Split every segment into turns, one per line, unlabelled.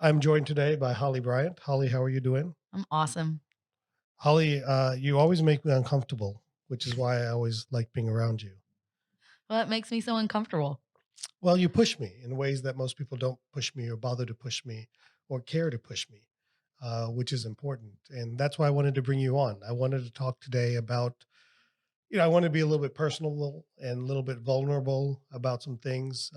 I'm joined today by Hollie Bryant. Hollie, how are you doing?
I'm awesome.
Hollie, you always make me uncomfortable, which is why I always like being around you.
Well, it makes me so uncomfortable.
Well, you push me in ways that most people don't push me or bother to push me or care to push me, which is important. And that's why I wanted to bring you on. I wanted to talk today about, I want to be a little bit personal and a little bit vulnerable about some things.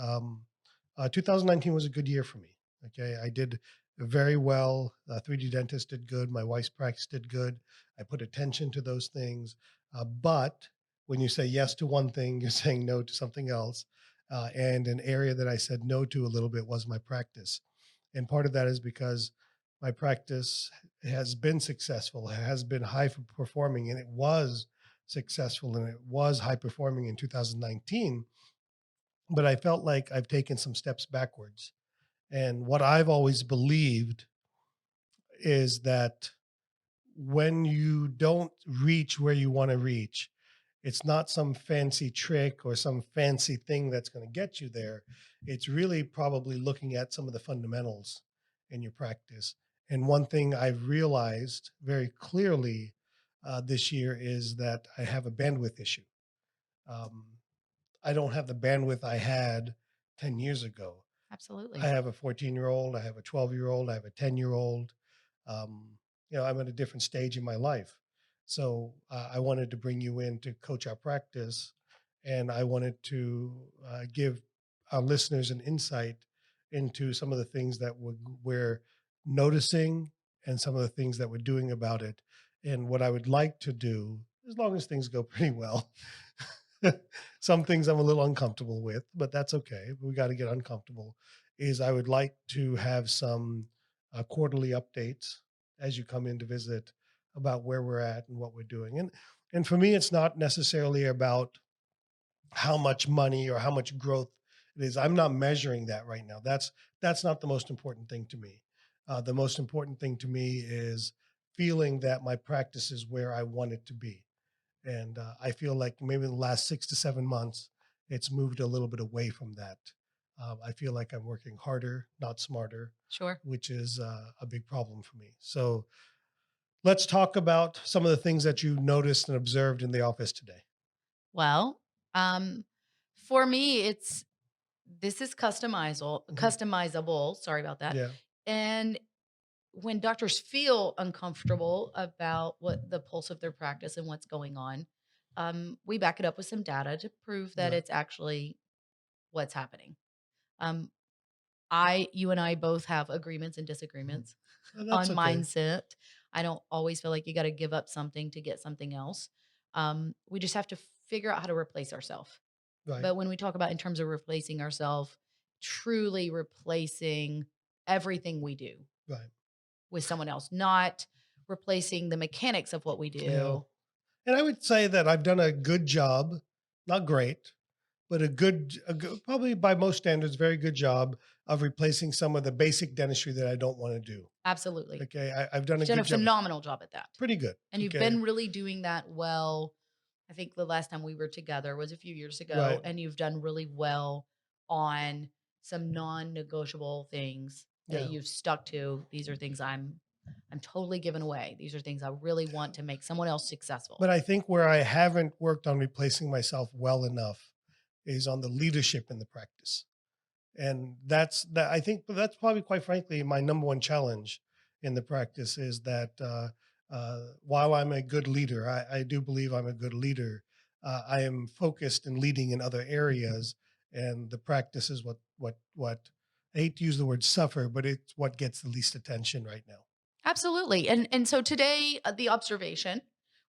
2019 was a good year for me. Okay. I did very well. 3D dentist did good. My wife's practice did good. I put attention to those things. But when you say yes to one thing, you're saying no to something else. And an area that I said no to a little bit was my practice. And part of that is because my practice has been successful, has been high performing, and it was successful and it was high performing in 2019. But I felt like I've taken some steps backwards. And what I've always believed is that when you don't reach where you want to reach, it's not some fancy trick or some fancy thing that's going to get you there. It's really probably looking at some of the fundamentals in your practice. And one thing I've realized very clearly this year is that I have a bandwidth issue. Um, I don't have the bandwidth I had 10 years ago. I
Absolutely.
have a 14-year-old, I have a 12-year-old, I have a 10-year-old. I'm at a different stage in my life. So I wanted to bring you in to coach our practice, and I wanted to give our listeners an insight into some of the things that we're noticing and some of the things that we're doing about it. And what I would like to do, as long as things go pretty well, some things I'm a little uncomfortable with, but that's okay. We got to get uncomfortable. Is I would like to have some quarterly updates as you come in to visit about where we're at and what we're doing. And for me, it's not necessarily about how much money or how much growth it is. I'm not measuring that right now. That's not the most important thing to me. The most important thing to me is feeling that my practice is where I want it to be. And I feel like maybe in the last 6 to 7 months, it's moved a little bit away from that. I feel like I'm working harder, not smarter,
Sure.
which is a big problem for me. So let's talk about some of the things that you noticed and observed in the office today.
Well, um, for me, it's this is customizable.
Mhm.
Customizable. Sorry about that.
Yeah,
And when doctors feel uncomfortable about what the pulse of their practice and what's going on, we back it up with some data to prove that
right.
it's actually what's happening. Um, you and I both have agreements and
Mhm.
disagreements
That's
on
okay.
mindset. I don't always feel like you got to give up something to get something else. We just have to figure out how to replace ourselves.
Right,
But when we talk about in terms of replacing ourselves, truly replacing everything we do
right.
with someone else, not replacing the mechanics of what we
Yeah.
do.
And I would say that I've done a good job, not great, but probably by most standards, very good job of replacing some of the basic dentistry that I don't want to do.
Absolutely.
Okay, I've done a
You've done a
good job.
phenomenal job at that.
Pretty good.
And you've
Okay,
been really doing that well. I think the last time we were together was a few years ago,
right.
and you've done really well on some non-negotiable things that
Yeah.
you've stuck to. These are things I'm totally giving away. These are things I really want to make someone else successful.
But I think where I haven't worked on replacing myself well enough is on the leadership in the practice. And I think that's probably quite frankly my number one challenge in the practice is that while I'm a good leader, I do believe I'm a good leader. I am focused and leading in other areas, and the practice is what I hate to use the word suffer, but it's what gets the least attention right now.
Absolutely. And so today the observation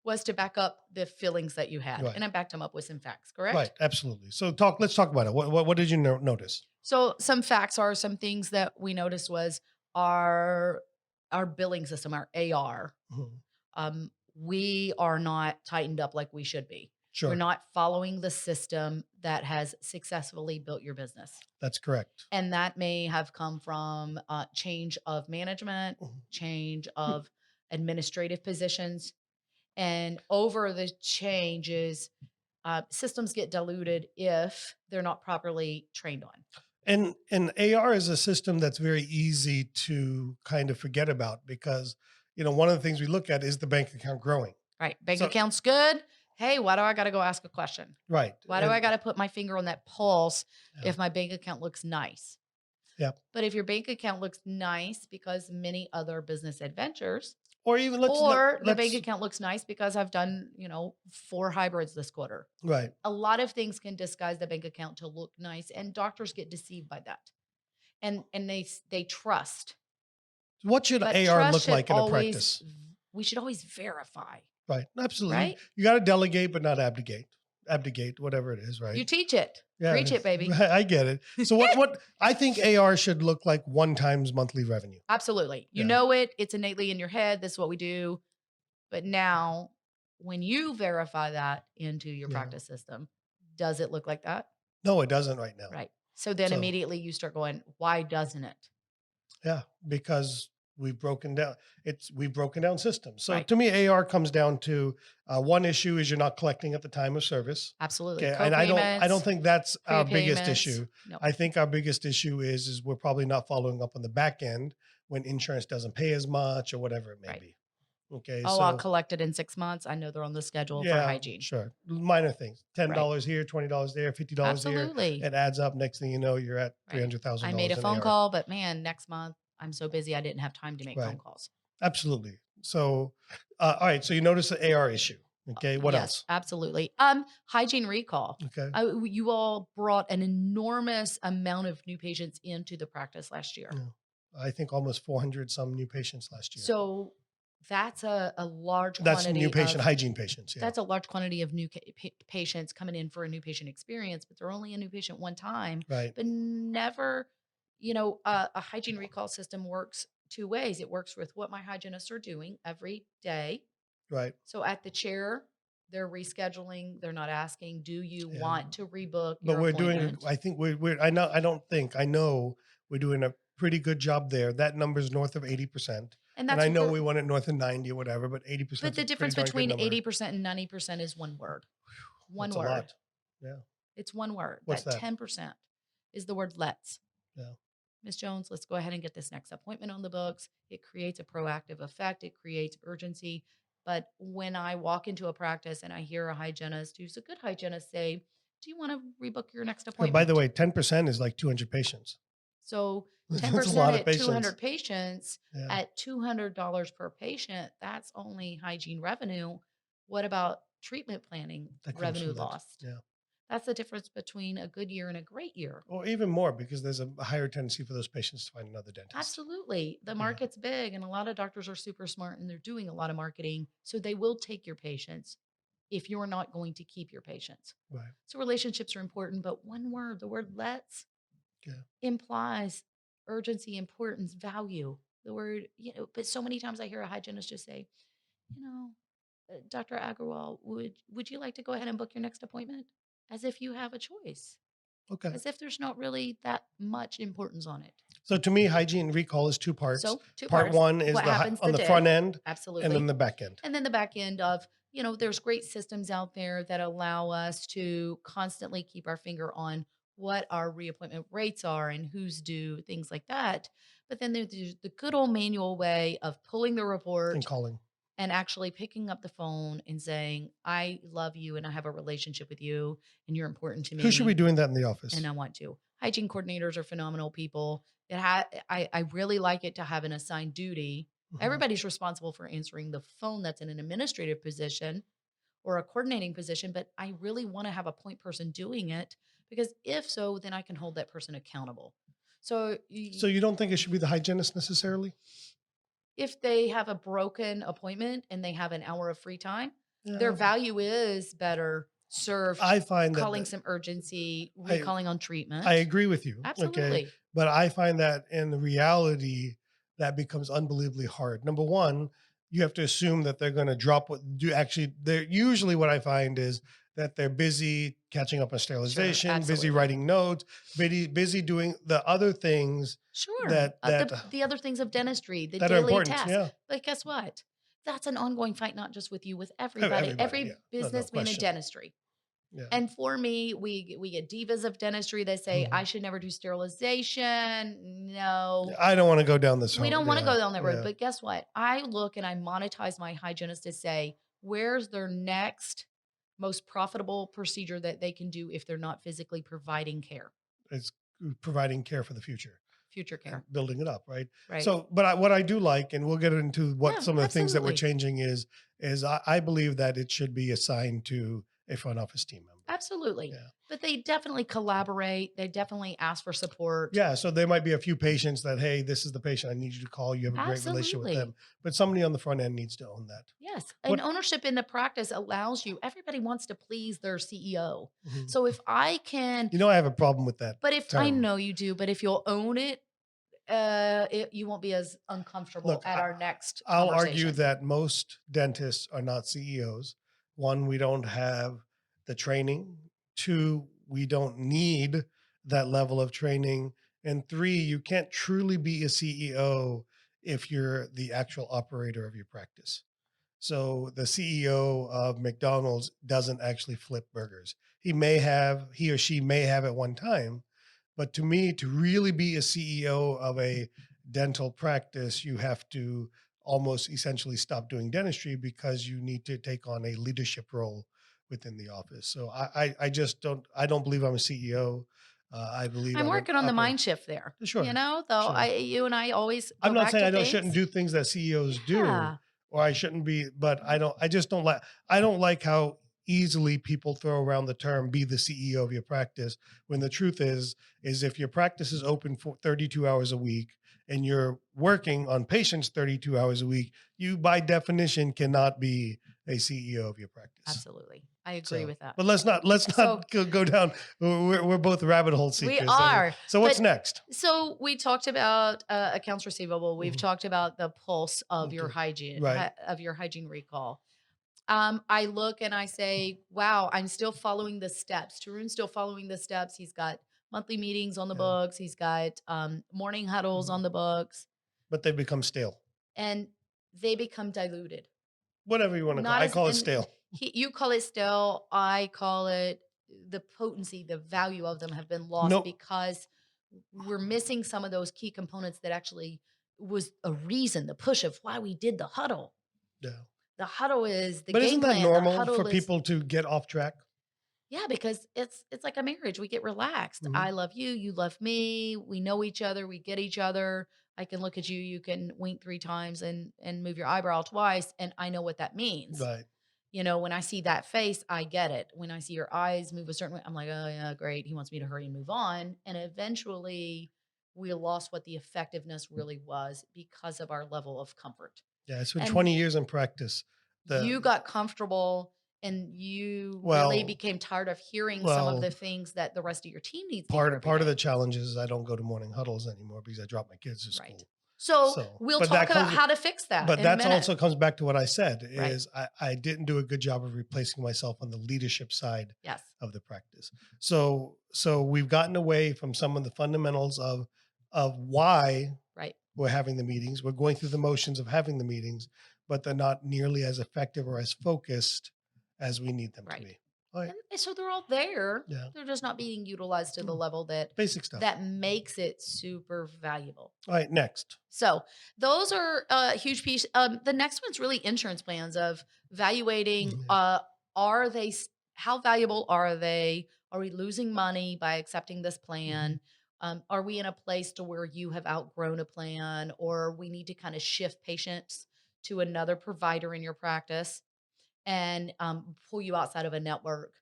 was to back up the feelings that you had.
Right,
And I backed them up with some facts,
right,
correct?
absolutely. So let's talk about it. What did you notice?
So some facts are some things that we noticed was our our billing system, our AR.
Mhm.
We are not tightened up like we should be. We're
Sure,
not following the system that has successfully built your business.
that's correct.
And that may have come from change of management,
Mhm.
change of administrative positions. And over the changes, systems get diluted if they're not properly trained on.
And AR is a system that's very easy to kind of forget about because, one of the things we look at is the bank account growing.
Right. Bank
So,
account's good. Hey, why do I got to go ask a question?
right.
Why do I
And
got to put my finger on that pulse
yeah,
if my bank account looks nice?
yeah.
But if your bank account looks nice because many other business adventures,
Or even
or the bank
let's
account looks nice because I've done, 4 hybrids this quarter.
right.
A lot of things can disguise the bank account to look nice, and doctors get deceived by that. And they trust.
What should
But
AR
trust
look
should
like in a
always
practice?
we should always verify,
Right. Absolutely.
right?
You got to delegate, but not abdicate. Abdicate, whatever it is, right?
You teach it.
Yeah,
Preach it, baby.
I get it. So what I think AR should look like 1 times monthly revenue.
Absolutely. You
Yeah.
know it. It's innately in your head. This is what we do. But now, when you verify that into your
Yeah.
practice system, does it look like that?
No, it doesn't right now.
Right. So then
So
immediately you start going, why doesn't it?
yeah, because we've broken down systems. So
Right.
to me, AR comes down to one issue is you're not collecting at the time of service.
Absolutely.
Okay. And I don't
Co-payments,
think that's our biggest
prepayments.
issue.
No.
I think our biggest issue is we're probably not following up on the back end when insurance doesn't pay as much or whatever it may
Right.
be. Okay.
Oh, I'll
So
collect it in 6 months. I know they're on the schedule for
yeah,
hygiene.
sure. Minor things. $10
Right.
here, $20 there, $50 here.
Absolutely.
It adds up. Next thing you know, you're at
Right. I
$300,000
made a
in
phone
AR.
call, but man, next month I'm so busy I didn't have time to make phone
Right.
calls.
Absolutely. So, all right. So you notice the AR issue. Okay. What
Yes,
else?
absolutely. Hygiene recall.
Okay.
You all brought an enormous amount of new patients into the practice last year.
Yeah. I think almost 400 some new patients last year.
So that's a large
That's
quantity
new patient
of
hygiene patients. Yeah.
that's a large quantity of new patients coming in for a new patient experience, but they're only a new patient one time,
Right.
but never, a hygiene recall system works 2 ways. It works with what my hygienists are doing every day.
Right.
So at the chair, they're rescheduling. They're not asking, do you
Yeah.
want to rebook
But
your
we're doing,
appointment?
I think I know we're doing a pretty good job there. That number's north of 80%.
And
And
that's
I know
wor-
we want it north of 90 or whatever, but 80%
but
is
the
a pretty
difference
darn good
between
number.
80% and 90% is one word. One
That's a
word.
lot. Yeah.
It's one word.
What's
That
that?
10% is the word let's.
Yeah.
Miss Jones, let's go ahead and get this next appointment on the books. It creates a proactive effect, it creates urgency. But when I walk into a practice and I hear a hygienist who's a good hygienist say, do you want to rebook your next
And by the
appointment?
way, 10% is like 200 patients.
So
That's a
10%
lot of
at
patients.
200 patients
Yeah.
at $200 per patient, that's only hygiene revenue. What about treatment planning
That comes
revenue
from that.
lost?
Yeah.
That's the difference between a good year and a great year.
Or even more because there's a higher tendency for those patients to find another dentist.
Absolutely. The
Yeah.
market's big and a lot of doctors are super smart and they're doing a lot of marketing. So they will take your patients if you're not going to keep your patients.
Right.
So relationships are important, but one word, the word let's
Yeah.
implies urgency, importance, value. The word, but so many times I hear a hygienist just say, you know, Dr. Agarwal, would you like to go ahead and book your next appointment? As if you have a choice,
Okay.
as if there's not really that much importance on it.
So to me, hygiene recall is two parts.
So 2
Part
parts.
one is
What happens
on
the
the front
day?
end and
Absolutely.
then the back end.
And then the back end of, there's great systems out there that allow us to constantly keep our finger on what our reappointment rates are and who's due, things like that. But then there's the good old manual way of pulling the
And
report
calling.
and actually picking up the phone and saying, I love you and I have a relationship with you and you're important to me.
Who should be doing that in the office?
And I want to. Hygiene coordinators are phenomenal people. I really like it to have an assigned duty.
Mhm.
Everybody's responsible for answering the phone that's in an administrative position or a coordinating position, but I really want to have a point person doing it because if so, then I can hold that person accountable. So
So you don't think it should be the hygienist necessarily?
if they have a broken appointment and they have an hour of free time, their
Yeah.
value is better served
I find that
calling some urgency, recalling on treatment.
I agree with you. Okay.
Absolutely.
But I find that in reality, that becomes unbelievably hard. Number one, you have to assume that they're going to drop they're usually what I find is that they're busy catching up on sterilization, busy
absolutely.
writing notes, busy doing the other things
Sure.
that
The other things of dentistry, the
that are
daily
important.
tasks.
Yeah.
But guess what? That's an ongoing fight, not just with you, with everybody,
Everybody,
every
yeah. No
businessman in
question.
dentistry.
Yeah.
And for me, we get divas of dentistry that say I
Mhm.
should never do sterilization. No,
I don't want to go down this
we
road.
don't want to
Yeah.
go down that road.
Yeah.
But guess what? I look and I monetize my hygienist to say, where's their next most profitable procedure that they can do if they're not physically providing care,
It's providing care for the future
future
and
care,
building it up, right?
right?
So, but what I do like, and we'll get into what
Yeah,
some of the things that we're
absolutely.
changing is I believe that it should be assigned to a front office team member.
Absolutely.
Yeah.
But they definitely collaborate. They definitely ask for support.
Yeah. So there might be a few patients that, hey, this is the patient I need you to call. You have a great relationship with them,
Absolutely.
but somebody on the front end needs to own that.
Yes. And
What?
ownership in the practice allows you, everybody wants to please their CEO.
Mhm.
So if I can,
I have a problem with that
but if I
term.
know you do, but if you'll own it, you won't be as uncomfortable
Look,
at our next
I'll argue
conversation.
that most dentists are not CEOs. One, we don't have the training. Two, we don't need that level of training. And three, you can't truly be a CEO if you're the actual operator of your practice. So the CEO of McDonald's doesn't actually flip burgers. He or she may have at one time, but to me, to really be a CEO of a dental practice, you have to almost essentially stop doing dentistry because you need to take on a leadership role within the office. So I just I don't believe I'm a CEO. I believe
I'm
I'm an
working on the
operator.
mind shift there. You
Sure,
know, though
sure.
you and I always
I'm
go
not
back
saying
to
I don't shouldn't
things.
do things that CEOs do,
Yeah.
or I shouldn't be, but
Mhm.
I just don't like I don't like how easily people throw around the term be the CEO of your practice when the truth is if your practice is open for 32 hours a week and you're working on patients 32 hours a week, you by definition cannot be a CEO of your practice.
Absolutely. I agree
So,
with that.
but let's
So
not go down. We're both rabbit hole
we
seekers.
are,
So what's
but
next?
so we talked about accounts receivable. We've
Mhm.
talked about the pulse of your
Okay.
hygiene,
Right.
of your hygiene recall. I look and I say, wow, I'm still following the steps. Tarun's still following the steps. He's got monthly meetings on the
Yeah.
books. He's got morning huddles
Mhm.
on the books,
But they become stale.
and they become diluted.
Whatever you want to call it.
Not
I
as
call it
and
stale.
you call it still, I call it the potency, the value of them have been lost
Nope.
because we're missing some of those key components that actually was a reason, the push of why we did the huddle.
Yeah.
The huddle is the
But
game
isn't that
plan. The
normal for
huddle is
people to get off track?
yeah, because it's like a marriage. We get relaxed.
Mhm.
I love you, you love me. We know each other, we get each other. I can look at you, you can wink 3 times and move your eyebrow twice, and I know what that means.
Right.
You know, when I see that face, I get it. When I see your eyes move a certain way, I'm like, "Oh, yeah, great. He wants me to hurry and move on." And eventually, we lost what the effectiveness really was because of our level of comfort.
Yeah. It's been
And
20 years in practice.
you
The
got comfortable and you really
well,
became tired of hearing some of
well,
the things that the rest of your team needs to hear every
part of the
day.
challenge is I don't go to morning huddles anymore because I drop my kids to
Right.
school.
So
So,
we'll
but
talk
that
about
comes
how to fix that
but
in a
that's
minute.
also comes back to what I said
Right.
is I didn't do a good job of replacing myself on the leadership side
Yes.
of the practice. So we've gotten away from some of the fundamentals of why
Right.
we're having the meetings. We're going through the motions of having the meetings, but they're not nearly as effective or as focused as we need them to
Right.
be. All right.
And so they're all there.
Yeah.
They're just not being utilized to the
Mm.
level that
Basic stuff.
makes it super valuable.
All right. Next.
So those are a huge piece. The next one's really insurance plans of valuating.
Yeah.
Are they? How valuable are they? Are we losing money by accepting this
Mhm.
plan? Are we in a place to where you have outgrown a plan, or we need to kind of shift patients to another provider in your practice and pull you outside of a network?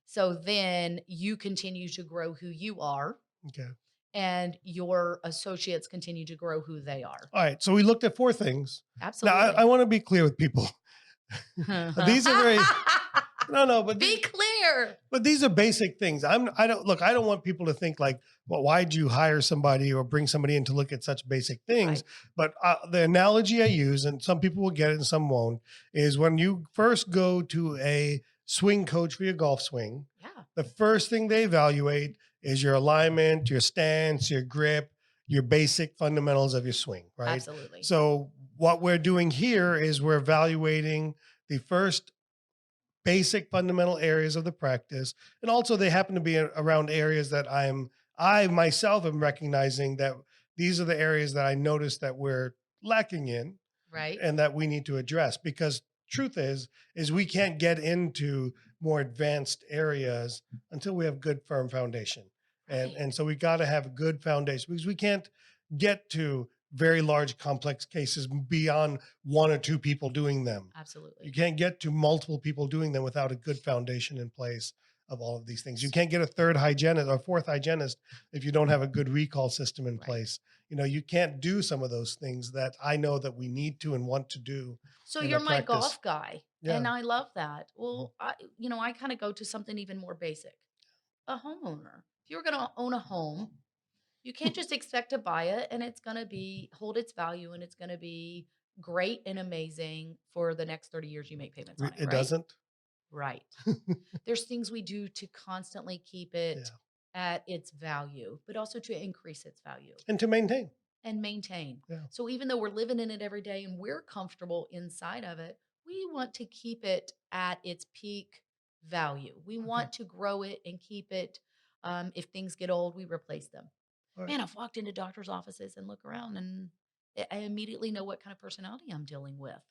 So then you continue to grow who you are,
Okay.
and your associates continue to grow who they are.
All right. So we looked at four things. Now I
Absolutely.
want to be clear with people. These are very no,
Be clear.
but these are basic things. I don't look. I don't want people to think like, well, why'd you hire somebody or bring somebody in to look at such basic things?
Right.
But the analogy I use, and some people will get it and some won't, is when you first go to a swing coach for your golf swing,
Yeah,
the first thing they evaluate is your alignment, your stance, your grip, your basic fundamentals of your swing, right?
absolutely.
So what we're doing here is we're evaluating the first basic fundamental areas of the practice. And also they happen to be around areas that I myself am recognizing that these are the areas that I notice that we're lacking in
Right.
and that we need to address, because truth is we can't get into more advanced areas until we have good firm foundation. and
Right.
and so we got to have a good foundation, because we can't get to very large complex cases beyond one or two people doing them. You
Absolutely.
can't get to multiple people doing them without a good foundation in place of all of these things. You
S-
can't get a third hygienist or fourth hygienist if you don't have a good recall system in
Right.
place. You can't do some of those things that I know that we need to and want to do
So
in
you're
a
my
practice.
golf guy,
Yeah.
and I love that.
Mhm.
Well, I kind of go to something even more basic. A homeowner. If you're going to own a home, you can't just expect to buy it and it's going to be hold its value and it's going to be great and amazing for the next 30 years you make payments on it,
It
right?
doesn't.
Right. There's things we do to constantly keep
Yeah.
it at its value, but also to increase its value
And to maintain.
and maintain.
Yeah.
So even though we're living in it every day and we're comfortable inside of it, we want to keep it at its peak value. We
Okay.
want to grow it and keep it. If things get old, we replace them.
All right.
Man, I've walked into doctors' offices and look around and I immediately know what kind of personality I'm dealing with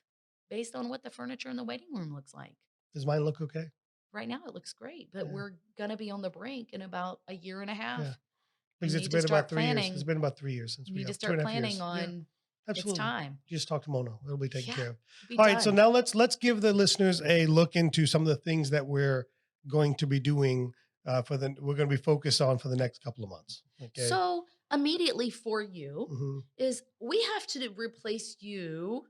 based on what the furniture in the waiting room looks like.
Does mine look okay?
Right now, it looks great, but
Yeah.
we're going to be on the brink in about a year and a
Yeah.
half. You
Because it's
need to
been about
start
3 years. It's
planning.
been about 3 years since
You
we
need to
have two
start
and a half
planning
years. Yeah.
on it's
Absolutely.
time.
Just talk to Mono. It'll be taken
Yeah,
care of.
to be
All right. So
done.
now let's give the listeners a look into some of the things that we're going to be doing we're going to be focused on for the next couple of months. Okay.
So, immediately for you
Hmm.
is we have to replace you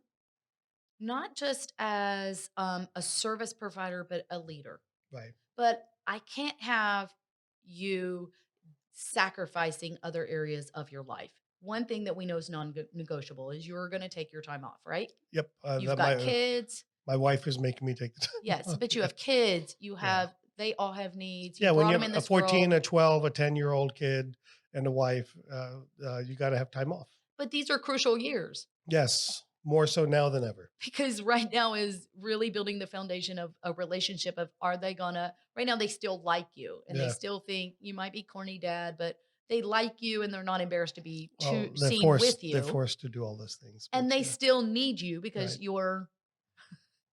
not just as a service provider, but a leader.
Right.
But I can't have you sacrificing other areas of your life. One thing that we know is non negotiable is you're going to take your time off, right?
Yep.
You've
That
got kids.
my wife is making me take the time
Yes,
off.
but you
Yeah.
have kids.
Yeah.
They all have needs. You
Yeah. When
brought
you
them
have
in
a
this
14,
world,
a 12, a 10-year-old kid and a wife, you got to have time off.
but these are crucial years
Yes. More so now than ever.
because right now is really building the foundation of a relationship of are they gonna, right now they still like you and they
Yeah.
still think you might be corny dad, but they like you and they're not embarrassed to be
Well,
seen with
they're
you
forced to do all those things, but
and they
yeah.
still need you because
Right.
you're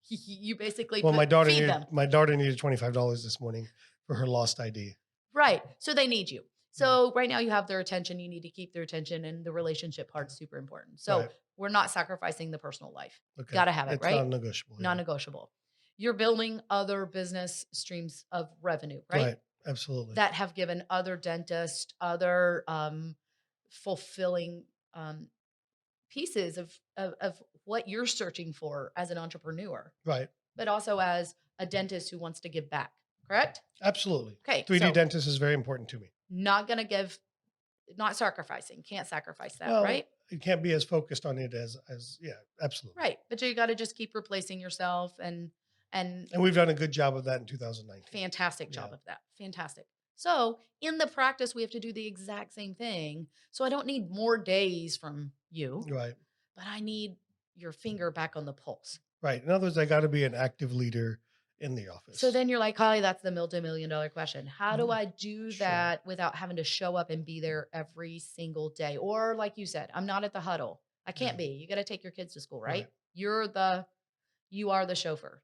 you basically
Well,
feed them.
my daughter needed $25 this morning for her lost ID.
Right. So they need you.
Yeah.
So right now you have their attention. You need to keep their attention, and the relationship part's super important. So
Right.
we're not sacrificing the personal life.
Okay.
Got to have it,
It's
right?
non-negotiable. Yeah.
Non-negotiable. You're building other business streams of revenue, right?
Right. Absolutely.
That have given other dentists, other fulfilling pieces of what you're searching for as an entrepreneur,
Right.
but also as a dentist who wants to give back. Correct?
Absolutely.
Okay.
3D
So
dentist is very important to me.
not going to give not sacrificing, can't sacrifice that,
Well,
right?
you can't be as focused on it as yeah, absolutely.
Right. But you got to just keep replacing yourself and
And we've done a good job of that in 2019.
fantastic
Yeah.
job of that. Fantastic. So, in the practice we have to do the exact same thing. So I don't need more days from you,
Right.
but I need your finger back on the pulse.
Right. In other words, I got to be an active leader in the
So
office.
then you're like, Holly, that's the multi-million dollar question. How do
Mhm.
I do
Sure.
that without having to show up and be there every single day? Or like you said, I'm not at the huddle. I can't
Yeah.
be. You got to take your kids to school, right?
Right.
You are the chauffeur.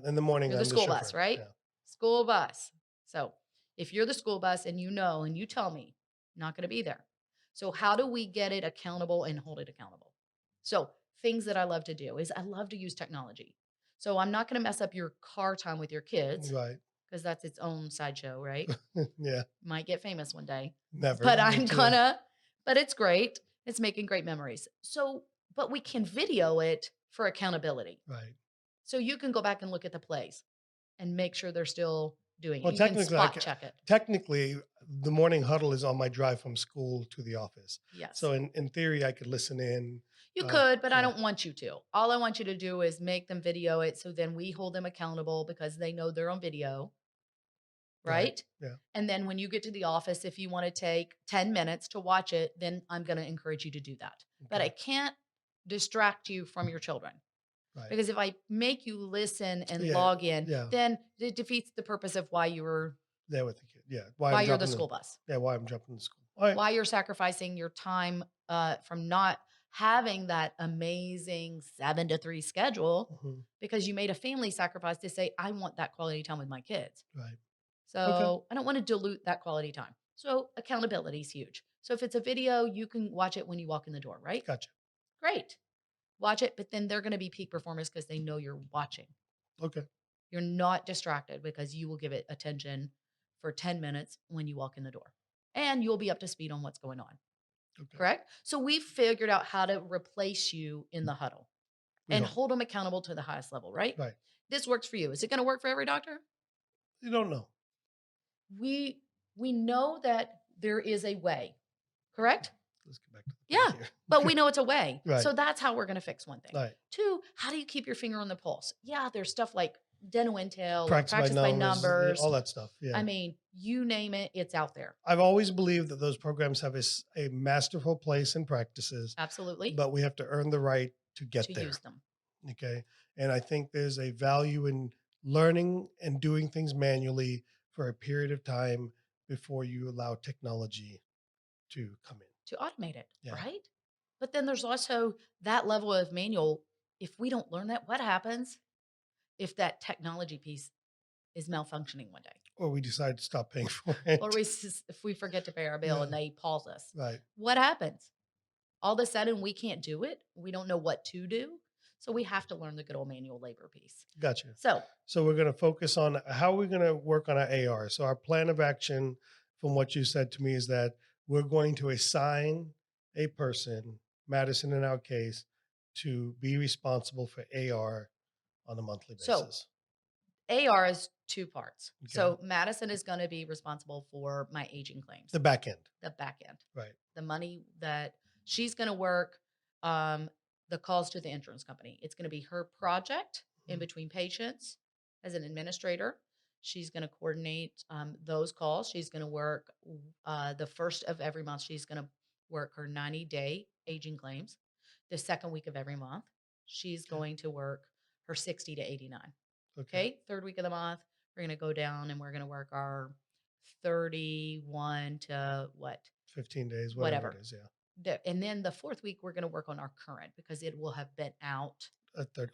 In the morning,
You're the
I'm the
school bus,
chauffeur.
right?
Yeah.
School bus. So if you're the school bus and you know and you tell me, not going to be there. So how do we get it accountable and hold it accountable? So things that I love to do is I love to use technology. So I'm not going to mess up your car time with your kids
Right.
because that's its own sideshow, right?
Yeah.
Might get famous one day,
Never.
but I'm
Yeah.
gonna, but it's great. It's making great memories. So, but we can video it for accountability.
Right.
So you can go back and look at the plays and make sure they're still doing it.
Well,
You can spot check it.
technically, the morning huddle is on my drive from school to the office.
Yes.
So in theory, I could listen in.
You could, but I
Yeah.
don't want you to. All I want you to do is make them video it so then we hold them accountable because they know they're on video,
Right.
right?
Yeah.
And then when you get to the office, if you want to take 10 minutes to watch it, then I'm going to encourage you to do that. But I
Okay.
can't distract you from your children.
Right.
Because if I make you listen and
Yeah.
log in,
Yeah.
then it defeats the purpose of
There with the kid. Yeah.
why you're the school bus.
Why I'm jumping the school. All right.
Why you're sacrificing your time from not having that amazing 7 to 3 schedule
Mhm.
because you made a family sacrifice to say, I want that quality time with my kids.
Right. Okay.
So I don't want to dilute that quality time. So accountability is huge. So if it's a video, you can watch it when you walk in the door, right?
Gotcha.
Great. Watch it, but then they're going to be peak performers because they know you're watching.
Okay.
You're not distracted because you will give it attention for 10 minutes when you walk in the door. And you'll be up to speed on what's going on.
Okay.
Correct? So we figured out how to replace you in the huddle
We
and
don't.
hold them accountable to the highest level, right?
Right.
This works for you. Is it going to work for every doctor?
You don't know.
We know that there is a way, correct?
Let's get back to the
Yeah,
point here.
but we know it's a way.
Right.
So that's how we're going to fix one thing.
Right.
Two, how do you keep your finger on the pulse? Yeah, there's stuff like dental intel, or
Practice
practice by numbers.
all that stuff. Yeah.
I mean, you name it, it's out there.
I've always believed that those programs have a masterful place in practices,
Absolutely.
but we have to earn the right to get
to
there.
use them.
Okay. And I think there's a value in learning and doing things manually for a period of time before you allow technology to come in.
To automate it,
Yeah.
right? But then there's also that level of manual. If we don't learn that, what happens if that technology piece is malfunctioning one day?
Or we decide to stop paying for it.
Or if we forget to pay our bill and
Yeah.
they pause us,
Right.
what happens? All of a sudden, we can't do it. We don't know what to do. So we have to learn the good old manual labor piece.
Gotcha.
So
So we're going to focus on how we're going to work on our AR. So our plan of action, from what you said to me, is that we're going to assign a person, Madison in our case, to be responsible for AR on a monthly
So
basis.
AR is 2 parts.
Okay.
So Madison is going to be responsible for my aging claims,
The back end.
the back end,
Right.
the money that she's going to work, the calls to the insurance company. It's going to be her project in
Mhm.
between patients as an administrator. She's going to coordinate those calls. She's going to work the first of every month. She's going to work her 90-day aging claims. The second week of every month, she's
Okay.
going to work her 60 to 89.
Okay.
Okay. Third week of the month, we're going to go down and we're going to work our 31 to what?
15 days, whatever
Whatever.
it is. Yeah.
And then the fourth week, we're going to work on our current because it will have been out.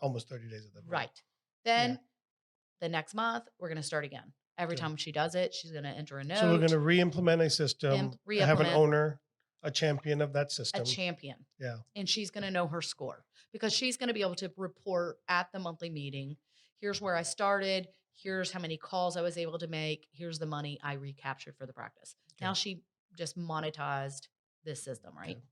Almost 30 days of that.
Right. Then the next month, we're going to start again. Every
Okay.
time she does it, she's going to enter a note.
So we're going to re-implement a system, have an
re-implement
owner, a champion of that
a
system.
champion.
Yeah.
And she's going to know her score because she's going to be able to report at the monthly meeting. Here's where I started. Here's how many calls I was able to make. Here's the money I recaptured for the practice.
Okay.
Now she just monetized this system, right?
Okay.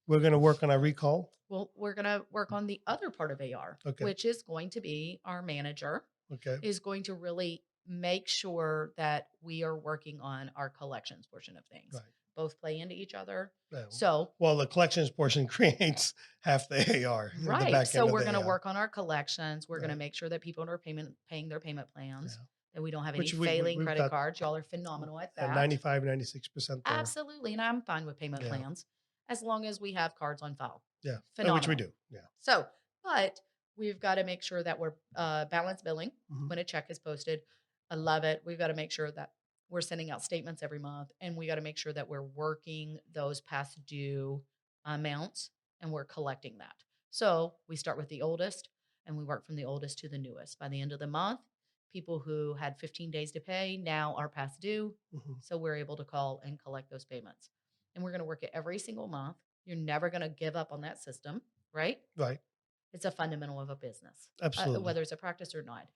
We're going to work on our recall.
Well, we're going to work on the other part of AR,
Okay.
which is going to be our manager
Okay.
is going to really make sure that we are working on our collections portion of things.
Right.
Both play into each other.
Yeah.
So,
Well, the collections portion creates half the AR. The
right.
back
So
end of
we're
the
going to
AR.
work on our collections. We're going to
Right.
make sure that people are paying their payment plans,
Yeah.
that we don't have
Which
any failing
we've
credit
got
cards. Y'all are phenomenal at that.
95, 96% there.
Absolutely. And I'm fine with payment
Yeah.
plans as long as we have cards on file.
Yeah.
Phenomenal.
Which we do. Yeah.
So, but we've got to make sure that we're balance billing
Mhm.
when a check is posted. I love it. We've got to make sure that we're sending out statements every month, and we got to make sure that we're working those past due amounts and we're collecting that. So we start with the oldest and we work from the oldest to the newest. By the end of the month, people who had 15 days to pay now are past due.
Mhm.
So we're able to call and collect those payments. And we're going to work it every single month. You're never going to give up on that system, right?
Right.
It's a fundamental of a business,
Absolutely.
whether it's a practice or not.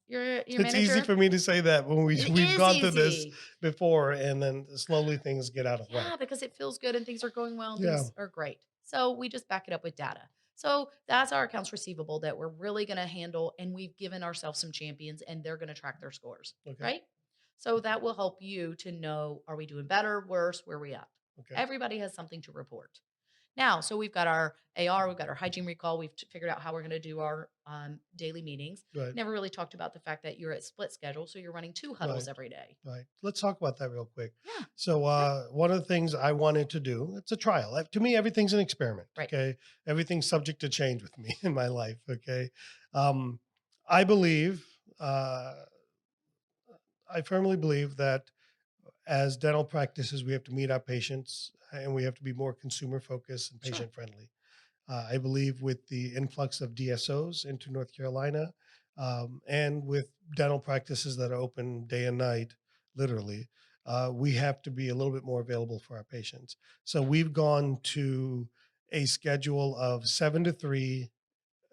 Your
It's
manager.
easy for me to say that when
It
we've
is
gone through this
easy.
before, and then slowly things get out of
Yeah,
whack.
because it feels good and things are going well and
Yeah.
things are great. So we just back it up with data. So that's our accounts receivable that we're really going to handle. And we've given ourselves some champions and they're going to track their scores.
Okay.
Right. So that will help you to know, are we doing better, worse, where we at?
Okay.
Everybody has something to report. Now, so we've got our AR, we've got our hygiene recall, we've figured out how we're going to do our daily meetings.
Right.
Never really talked about the fact that you're at split schedule, so you're running two huddles
Right.
every day.
Right. Let's talk about that real quick.
Yeah.
So,
Okay.
one of the things I wanted to do, it's a trial. To me, everything's an experiment.
Right.
Okay. Everything's subject to change with me in my life. Okay. Um, I believe, I firmly believe that as dental practices, we have to meet our patients and we have to be more consumer focused and
Sure.
patient friendly. I believe with the influx of DSOs into North Carolina, and with dental practices that are open day and night, literally, we have to be a little bit more available for our patients. So we've gone to a schedule of 7 to 3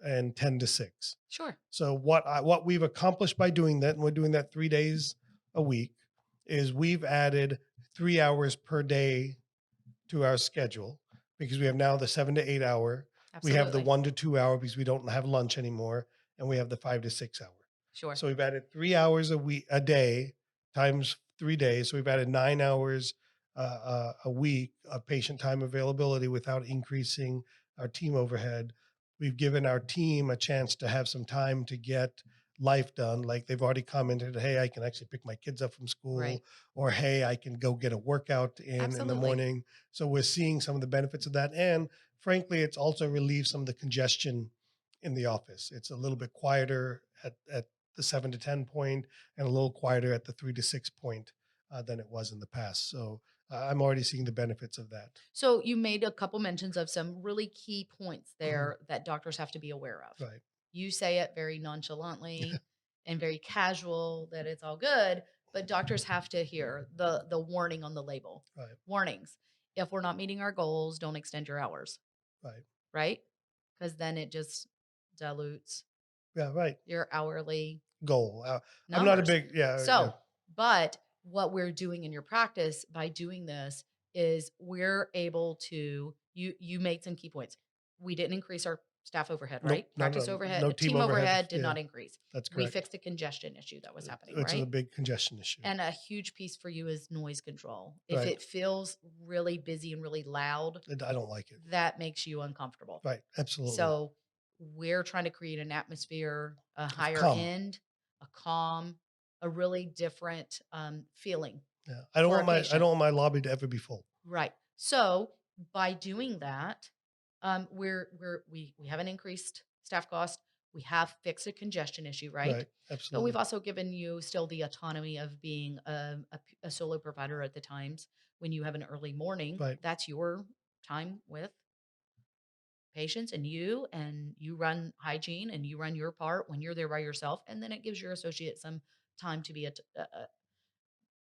and 10 to 6.
Sure.
So what we've accomplished by doing that, and we're doing that 3 days a week, is we've added 3 hours per day to our schedule because we have now the 7 to 8 hour. We have the
Absolutely.
1 to 2 hour because we don't have lunch anymore, and we have the 5 to 6 hour.
Sure.
So we've added 3 hours a day times 3 days. So we've added 9 hours a week of patient time availability without increasing our team overhead. We've given our team a chance to have some time to get life done. Like they've already commented, hey, I can actually pick my kids up from
Right.
school, or hey, I can go get a workout in the
Absolutely.
morning. So we're seeing some of the benefits of that. And frankly, it's also relieved some of the congestion in the office. It's a little bit quieter at the 7 to 10 point and a little quieter at the 3 to 6 point than it was in the past. So I'm already seeing the benefits of that.
So you made a couple mentions of some really key points
Mhm.
there that doctors have to be aware of.
Right.
You say it very nonchalantly and very casual that it's all good, but doctors have to hear the warning on the label.
Right.
Warnings. If we're not meeting our goals, don't extend your hours,
Right.
right? Because then it just dilutes
Yeah. Right.
your hourly
Goal. I'm not a
numbers.
big, yeah. Yeah.
So, but what we're doing in your practice by doing this is we're able to you made some key points. We didn't increase our staff overhead,
Nope.
right?
No,
Practice
no,
overhead,
no team
team
overhead.
overhead did
Yeah.
not increase.
That's
We
correct.
fixed a congestion issue that was happening,
It's a
right?
big congestion issue.
And a huge piece for you is noise control. If
Right.
it feels really busy and really loud,
I don't like it.
that makes you uncomfortable.
Right. Absolutely.
So we're trying to create an atmosphere, a
Of
higher
come.
end, a calm, a really different feeling
Yeah.
for our
I
patient.
don't want my lobby to ever be full.
Right. So by doing that, we haven't increased staff cost. We have fixed a congestion issue, right?
Right.
But we've
Absolutely.
also given you still the autonomy of being a solo provider at the times when you have an early morning.
Right.
That's your time with patients and you run hygiene and you run your part when you're there by yourself, and then it gives your associate some time to be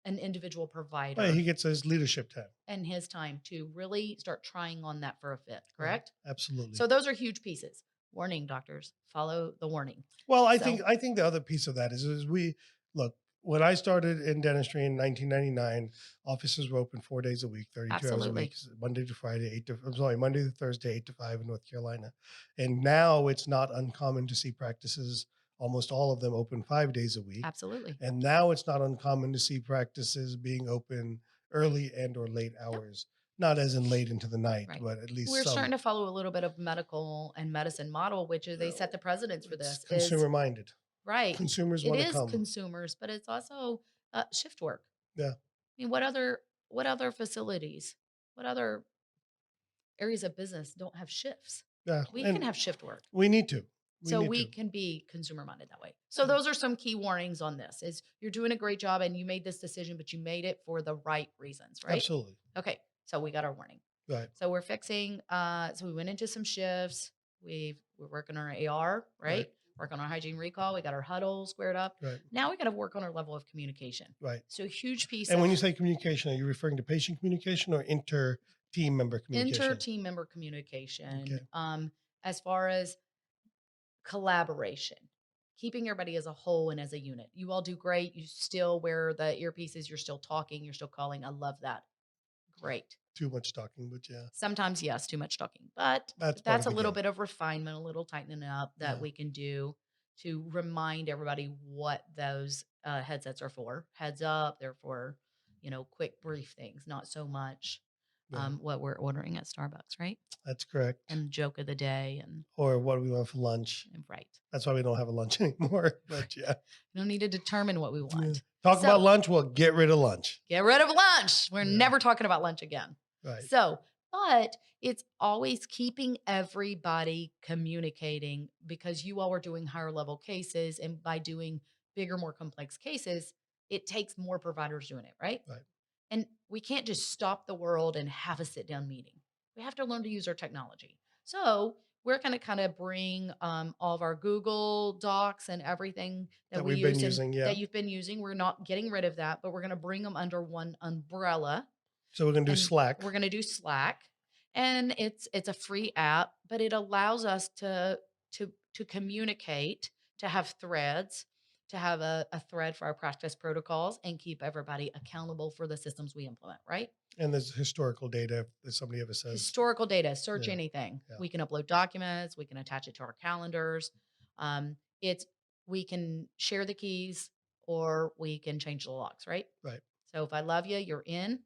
an individual
Right. He
provider
gets his leadership time.
and his time to really start trying on that for a fit,
Right.
correct?
Absolutely.
So those are huge pieces. Warning, doctors, follow the warning.
Well,
So
I think the other piece of that is we look, when I started in dentistry in 1999, offices were open 4 days a week, 32 hours a week,
absolutely.
Monday to Friday, I'm sorry, Monday to Thursday, 8 to 5 in North Carolina. And now it's not uncommon to see practices, almost all of them open 5 days a week.
Absolutely.
And now it's not uncommon to see practices being open early and or late
Yep.
hours, not as in late into the night,
Right.
but at least
We're starting
some.
to follow a little bit of medical and medicine model, which is they set the precedents for
It's
this is
consumer minded.
right.
Consumers
It
want to
is
come.
consumers, but it's also shift work.
Yeah.
I mean, what other facilities, what other areas of business don't have shifts?
Yeah.
We can
And
have shift work.
we need to. We
So
need
we
to.
can be consumer minded that way. So
Yeah,
those are some key warnings on this is you're doing a great job and you made this decision, but you made it for the right reasons, right?
absolutely.
Okay. So we got our warning.
Right.
So we're fixing so we went into some shifts. We're working on our AR,
Right.
right? Work on our hygiene recall. We got our huddle squared up.
Right.
Now we got to work on our level of communication.
Right.
So a huge piece
And
of
when you say communication, are you referring to patient communication or inter team member
inter
communication?
team member
Okay.
communication, as far as collaboration, keeping everybody as a whole and as a unit. You all do great. You still wear the earpieces. You're still talking. You're still calling. I love that. Great.
Too much talking, but yeah,
Sometimes, yes, too much talking, but
that's part
that's
of
a
the
little
game.
bit of refinement, a little tightening up that
Yeah.
we can do to remind everybody what those headsets are for. Heads up, they're for, quick, brief things, not so much.
Yeah,
what we're ordering at Starbucks, right?
that's correct.
And joke of the day
Or what do we want for lunch.
and right.
That's why we don't have a lunch anymore. But
Right.
yeah.
You don't need to determine what we
Yeah.
want.
Talk about
So
lunch, we'll get rid of lunch.
get rid of lunch. We're
Yeah.
never talking about lunch again.
Right.
So, but it's always keeping everybody communicating because you all are doing higher level cases. And by doing bigger, more complex cases, it takes more providers doing it, right?
Right.
And we can't just stop the world and have a sit down meeting. We have to learn to use our technology. So we're going to kind of bring all of our Google Docs and everything that
That
we
we've been
use and
using. Yeah.
that you've been using. We're not getting rid of that, but we're going to bring them under one umbrella,
So we're going to do
and
Slack.
we're going to do Slack. And it's a free app, but it allows us to communicate, to have threads, to have a thread for our practice protocols and keep everybody accountable for the systems we implement, right?
And there's historical data if somebody ever says,
Historical data, search
yeah,
anything.
yeah,
We can upload documents, we can attach it to our calendars. It's we can share the keys or we can change the locks, right?
right.
So if I love you, you're in.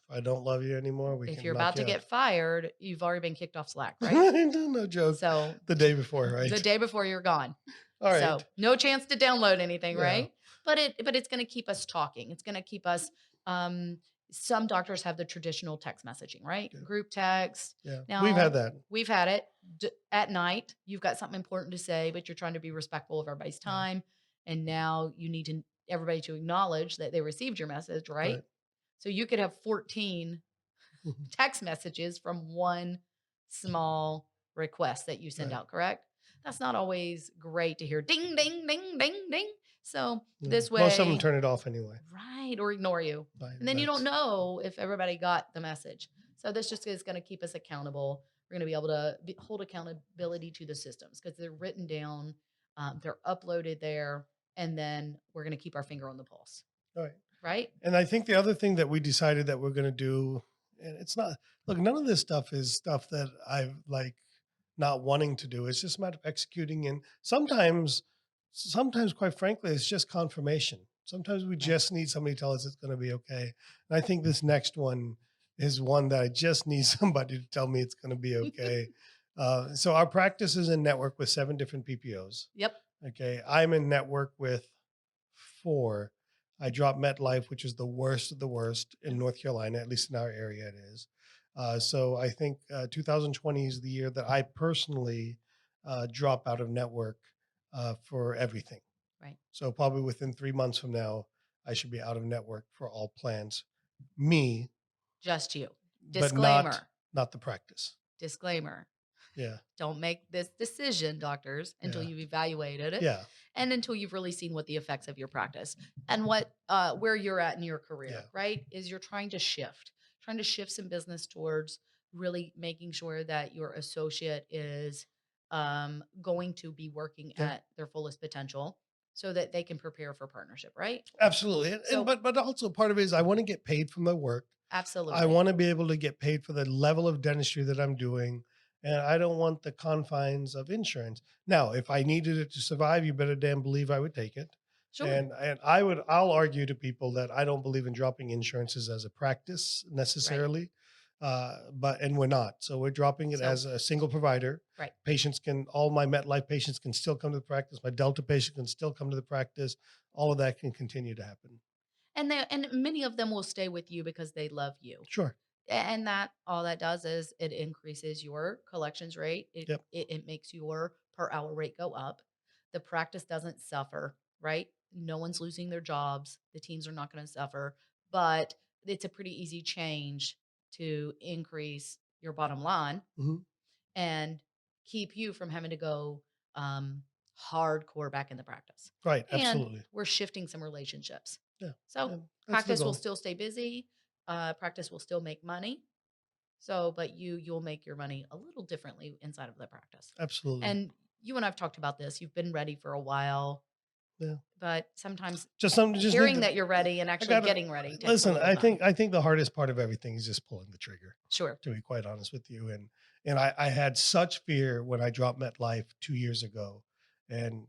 If I don't love you anymore, we
If
can
you're
knock
about to
you out.
get fired, you've already been kicked off Slack, right?
No joke.
So
The day before,
the
right?
day before you're gone.
All
So
right.
no chance to download anything,
Yeah.
right? But it's going to keep us talking. It's going to keep us. Um, some doctors have the traditional text messaging, right?
Yeah.
Group text.
Yeah. We've
Now
had that.
we've had it at night. You've got something important to say, but you're trying to be respectful of everybody's
Yeah.
time. And now you need everybody to acknowledge that they received your message, right?
Right.
So you could have 14 text messages from one small request that you send
Right.
out, correct? That's not always great to hear ding, ding, ding, ding, ding. So
Yeah.
this
Most of them
way,
turn it off anyway.
right, or ignore you.
Right.
And then you don't know if everybody got the message. So this just is going to keep us accountable. We're going to be able to hold accountability to the systems because they're written down, they're uploaded there, and then we're going to keep our finger on the pulse,
All right.
right?
And I think the other thing that we decided that we're going to do, and it's not, look, none of this stuff is stuff that I've like not wanting to do. It's just a matter of executing. And sometimes, quite frankly, it's just confirmation. Sometimes we
Right.
just need somebody to tell us it's going to be okay. And I think this next one is one that I just need somebody to tell me it's going to be okay. So our practice is in network with 7 different PPOs.
Yep.
Okay. I'm in network with 4. I dropped MetLife, which is the worst of the worst in North Carolina, at least in our area it is. So I think 2020 is the year that I personally drop out of network for everything.
Right.
So probably within 3 months from now, I should be out of network for all plans. Me,
Just you.
but
Disclaimer.
not the practice.
Disclaimer.
Yeah.
Don't make this decision, doctors, until
Yeah.
you've evaluated it
Yeah.
and until you've really seen what the effects of your practice and what where you're at in your career,
Yeah.
right? Is you're trying to shift some business towards really making sure that your associate is going to be working
Yeah.
at their fullest potential so that they can prepare for partnership, right?
Absolutely.
So-
But also part of it is I want to get paid for my work.
Absolutely.
I want to be able to get paid for the level of dentistry that I'm doing. And I don't want the confines of insurance. Now, if I needed it to survive, you better damn believe I would take it.
Sure.
And I'll argue to people that I don't believe in dropping insurances as a practice necessarily. And we're not. So we're dropping it
So-
as a single provider.
Right.
All my MetLife patients can still come to the practice. My Delta patient can still come to the practice. All of that can continue to happen.
And many of them will stay with you because they love you.
Sure.
And that all that does is it increases your collections rate.
Yep.
It makes your per hour rate go up. The practice doesn't suffer, right? No one's losing their jobs. The teams are not going to suffer, but it's a pretty easy change to increase your bottom line
Mhm.
and keep you from having to go hardcore back in the practice.
Right.
And
Absolutely.
we're shifting some relationships.
Yeah.
So
Yeah, that's the
practice will
goal.
still stay busy. Practice will still make money. So, but you'll make your money a little differently inside of the practice.
Absolutely.
And you and I've talked about this. You've been ready for a while.
Yeah.
But sometimes
Just
hearing
need
that you're ready and actually
gotta-
getting ready takes a
listen,
little
I
time.
think the hardest part of everything is just pulling the trigger,
Sure.
to be quite honest with you. And I had such fear when I dropped MetLife 2 years ago, and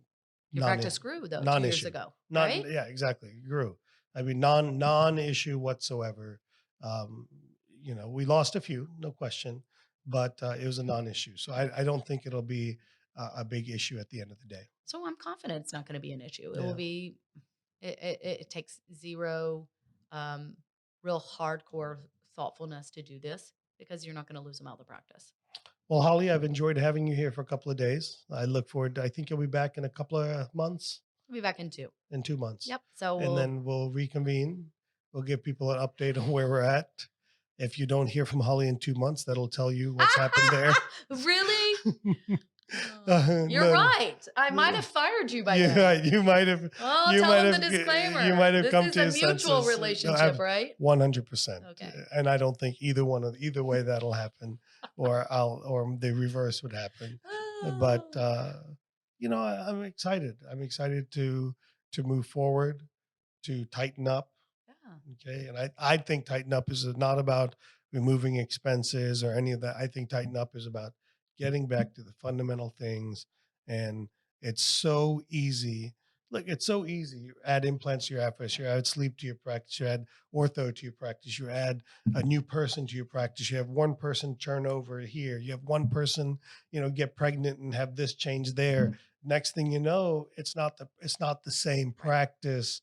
Your
non
practice grew though 2 years
non-issue.
ago,
Not
right?
yeah, exactly. Grew. I mean, non-issue whatsoever. Um, we lost a few, no question, but it was a non-issue. So I don't think it'll be a big issue at the end of the day.
So I'm confident it's not going to be an issue. It will
Yeah.
be. It takes zero um, real hardcore thoughtfulness to do this because you're not going to lose them out of the practice.
Well, Holly, I've enjoyed having you here for a couple of days. I look forward. I think you'll be back in a couple of months,
We'll be back in two.
in 2 months,
Yep. So
and
we'll.
then we'll reconvene. We'll give people an update on where we're at. If you don't hear from Holly in 2 months, that'll tell you what's happened there.
Really? You're
No,
right. I might have fired you by
yeah,
then.
you might have,
Oh,
you
tell
might
them the
have, you
disclaimer.
might have
This
come
is
to
a
your
mutual
senses. No,
relationship, right?
100%,
Okay.
and I don't think either way that'll happen, or the reverse would happen. But
Oh,
I'm excited. I'm excited to move forward, to tighten up.
yeah.
Okay. And I think tighten up is not about removing expenses or any of that. I think tighten up is about getting back to the fundamental things. And it's so easy. Look, it's so easy. You add implants to your office, you add sleep to your practice, you add ortho to your practice, you add a new person to your practice, you have one person turn over here, you have one person, get pregnant and have this change there. Next thing you know, it's not the same
Right.
practice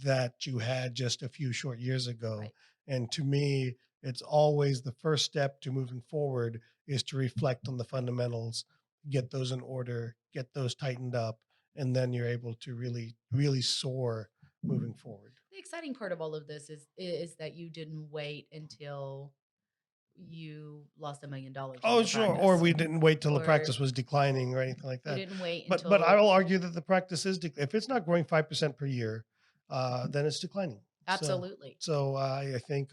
that you had just a few short years ago.
Right.
And to me, it's always the first step to moving forward is to reflect on the fundamentals, get those in order, get those tightened up, and then you're able to really, really soar moving forward.
The exciting part of all of this is that you didn't wait until you lost $1 million in
Oh,
your
sure. Or
practice,
we didn't wait till the
or
practice was declining or anything like
you
that.
didn't wait
But I
until.
will argue that the practice is if it's not growing 5% per year, then it's declining. So
Absolutely.
I think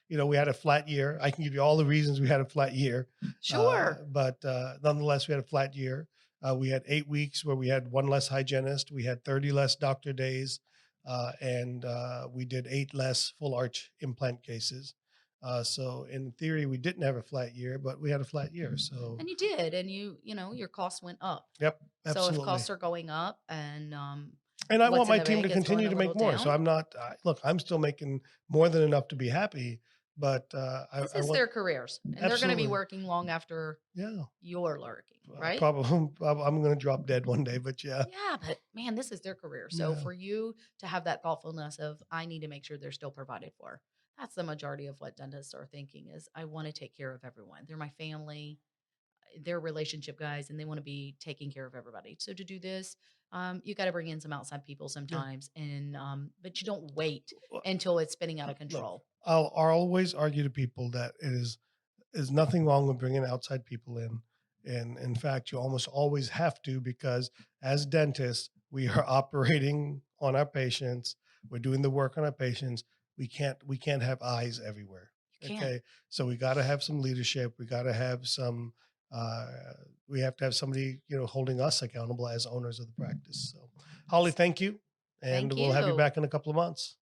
we had a flat year. I can give you all the reasons we had a flat year,
Sure.
but nonetheless we had a flat year. We had 8 weeks where we had one less hygienist. We had 30 less doctor days, and we did 8 less full arch implant cases. So in theory, we didn't have a flat year, but we had a flat year. So
And you did, and your costs went up.
yep,
So if
absolutely.
costs are going up and
And I want
what's in
my
the
team to
bank is going
continue
a
to
little
make more. So
down,
I'm not, look, I'm still making more than enough to be happy, but
this
I
is
want,
their careers, and they're going to be
absolutely.
working long after
Yeah.
you're lurking, right?
Probably, I'm going to drop dead one day, but yeah.
Yeah, but man, this is their career. So
Yeah.
for you to have that thoughtfulness of I need to make sure they're still provided for. That's the majority of what dentists are thinking is I want to take care of everyone. They're my family, they're relationship guys, and they want to be taking care of everybody. So to do this, you got to bring in some outside people
Yeah.
sometimes, and but you don't wait until it's spinning out of
Look,
control.
I'll always argue to people that is nothing wrong with bringing outside people in. And in fact, you almost always have to because as dentists, we are operating on our patients. We're doing the work on our patients. We can't have eyes everywhere.
You can't.
Okay, so we got to have some leadership. We got to have some. Uh, we have to have somebody holding us accountable as owners of the practice. So, Holly, thank you, and
Thank
we'll have you
you.
back in a couple of months.